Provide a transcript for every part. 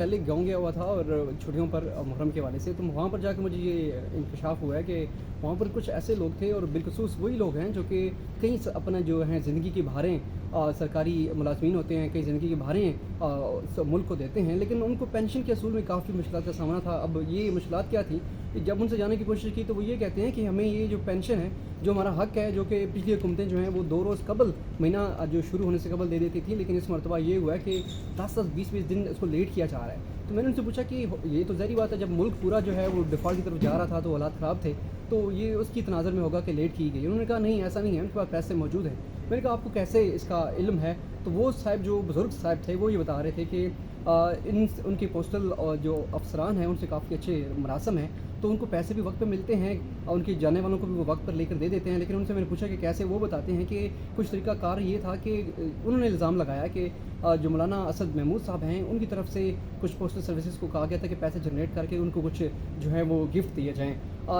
पहले गाँव गया हुआ था और छुट्टियों पर मुहर्रम के हवाले से, तो वहाँ पर जाके मुझे ये इंकशाफ हुआ है कि वहाँ पर कुछ ऐसे लोग थे और बिलखुसूस वही लोग हैं जो कि कई अपना जो है ज़िंदगी की भारें सरकारी मुलाजमीन होते हैं, कई ज़िंदगी की भारें मुल्क को देते हैं, लेकिन उनको पेंशन के असूल में काफ़ी मुश्किलात का सामना था। अब ये मुश्किलात क्या थी कि जब उनसे जाने की कोशिश की तो वो ये कहते हैं कि हमें ये जो पेंशन है, जो हमारा हक़ है, जो कि पिछली हुकूमतें जो हैं वो 2 रोज़ कबल महीना जो शुरू होने से कबल दे देती थी, लेकिन इस मरतबा ये हुआ है कि 10-10, 20-20 दिन उसको लेट किया जा रहा है। तो मैंने उनसे पूछा कि ये तो ज़ाहिर बात है, जब मुल्क पूरा जो है वो डिफ़ॉल्ट की तरफ जा रहा था तो हालात ख़राब थे, तो ये उसकी तनाज़ुर में होगा कि लेट की गई। उन्होंने कहा नहीं, ऐसा नहीं है, उनके पास पैसे मौजूद हैं। मैंने कहा आपको कैसे इसका इल्म है? तो वो साहब, जो बुज़ुर्ग साहब थे, वो ये बता रहे थे कि इन उनके पोस्टल जो अफ़सरान हैं उनसे काफ़ी अच्छे मरासम हैं, तो उनको पैसे भी वक्त पे मिलते हैं और उनके जाने वालों को भी वो वक्त पर लेकर दे देते हैं। लेकिन उनसे मैंने पूछा कि कैसे, वो बताते हैं कि कुछ तरीक़ाकार ये था कि उन्होंने इल्ज़ाम लगाया कि जो मौलाना असद महमूद साहब हैं उनकी तरफ से कुछ पोस्टल सर्विसेज को कहा गया था कि पैसे जनरेट करके उनको कुछ जो है वो गिफ्ट दिए जाएँ,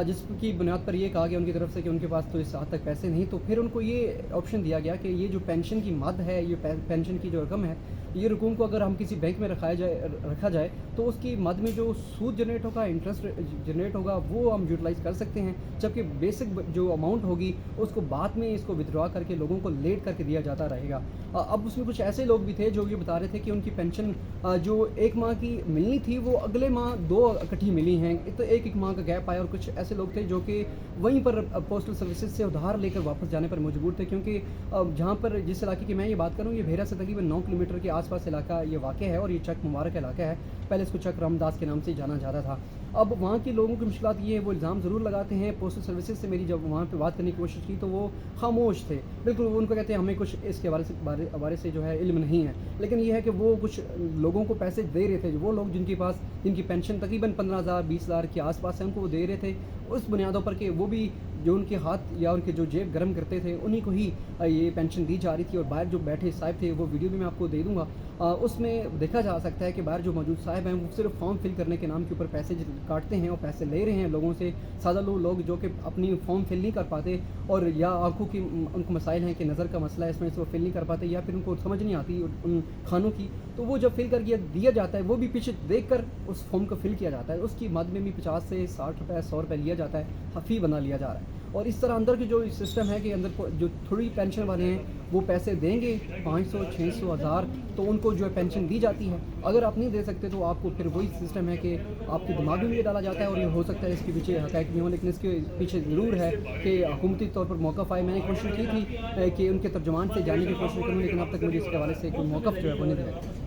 जिसकी बुनियाद पर ये कहा गया उनकी तरफ से कि उनके पास तो इस हद तक पैसे नहीं, तो फिर उनको ये ऑप्शन दिया गया कि ये जो पेंशन की मद है, ये पेंशन की जो रकम है, ये रकूम को अगर हम किसी बैंक में रखा जाए तो उसकी मद में जो सूद जनरेट होगा, इंटरेस्ट जनरेट होगा, वो हम यूटिलाइज़ कर सकते हैं, जबकि बेसिक जो अमाउंट होगी उसको बाद में इसको विथड्रॉ करके लोगों को लेट करके दिया जाता रहेगा। अब उसमें कुछ ऐसे लोग भी थे जो ये बता रहे थे कि उनकी पेंशन जो 1 माह की मिलनी थी वो अगले माह 2 इकट्ठी मिली हैं, तो 1-1 माह का गैप आया। और कुछ ऐसे लोग थे जो कि वहीं पर पोस्टल सर्विसेज से उधार लेकर वापस जाने पर मजबूर थे, क्योंकि जहाँ पर जिस इलाके की मैं ये बात करूँ, ये भेरा से तकरीबन 9 किलोमीटर के आसपास इलाका ये वाक़ है और ये चक मुबारक इलाका है। पहले इसको चक रामदास के नाम से जाना जाता था। अब वहाँ के लोगों की मुश्किलात ये है, वो इल्ज़ाम ज़रूर लगाते हैं। पोस्टल सर्विसेज से मेरी जब वहाँ पे बात करने की कोशिश की तो वो खामोश थे। बिल्कुल, वो उनको कहते हैं हमें कुछ इसके हवाले से जो है इल्म नहीं है। लेकिन ये है कि वो कुछ लोगों को पैसे दे रहे थे, वो लोग जिनकी पेंशन तकरीबन 15,000 20,000 के आस-पास है, उनको वो दे रहे थे उस बुनियादों पर कि वो भी जो उनके हाथ या उनके जो जेब गर्म करते थे उन्हीं को ही ये पेंशन दी जा रही थी। और बाहर जो बैठे साहब थे, वो वीडियो भी मैं आपको दे दूँगा, उसमें देखा जा सकता है कि बाहर जो मौजूद साहब हैं वो सिर्फ फॉर्म फिल करने के नाम के ऊपर पैसे काटते हैं और पैसे ले रहे हैं लोगों से। सादा लोग जो कि अपनी फॉर्म फिल नहीं कर पाते, और या आँखों की उनको मसाइल हैं कि नज़र का मसला है, इसमें से वो फिल नहीं कर पाते, या फिर उनको समझ नहीं आती उन खानों की, तो वो जब फिल करके दिया जाता है वो भी पीछे देख कर उस फॉर्म को फिल किया जाता है। उसकी मद में भी 50 से 60 रुपये 100 रुपये लिया जाता है, फ़ी बना लिया जा रहा है। और इस तरह अंदर की जो सिस्टम है कि अंदर जो थोड़ी पेंशन वाले हैं वो पैसे देंगे 500, 600, 1000, तो उनको जो है पेंशन दी जाती है। अगर आप नहीं दे सकते तो आपको फिर वही सिस्टम है कि आपके दिमाग में ये डाला जाता है, और ये हो सकता है इसके पीछे हक़ाइक़ नहीं हो, लेकिन इसके पीछे ज़रूर है कि हुकूमती तौर पर मौक़िफ़ आए। मैंने कोशिश की थी कि उनके तर्जुमान से जानने की कोशिश करूँ, लेकिन अब तक मुझे इसके हवाले से कोई मौक़िफ़ जो है वो नहीं दिया।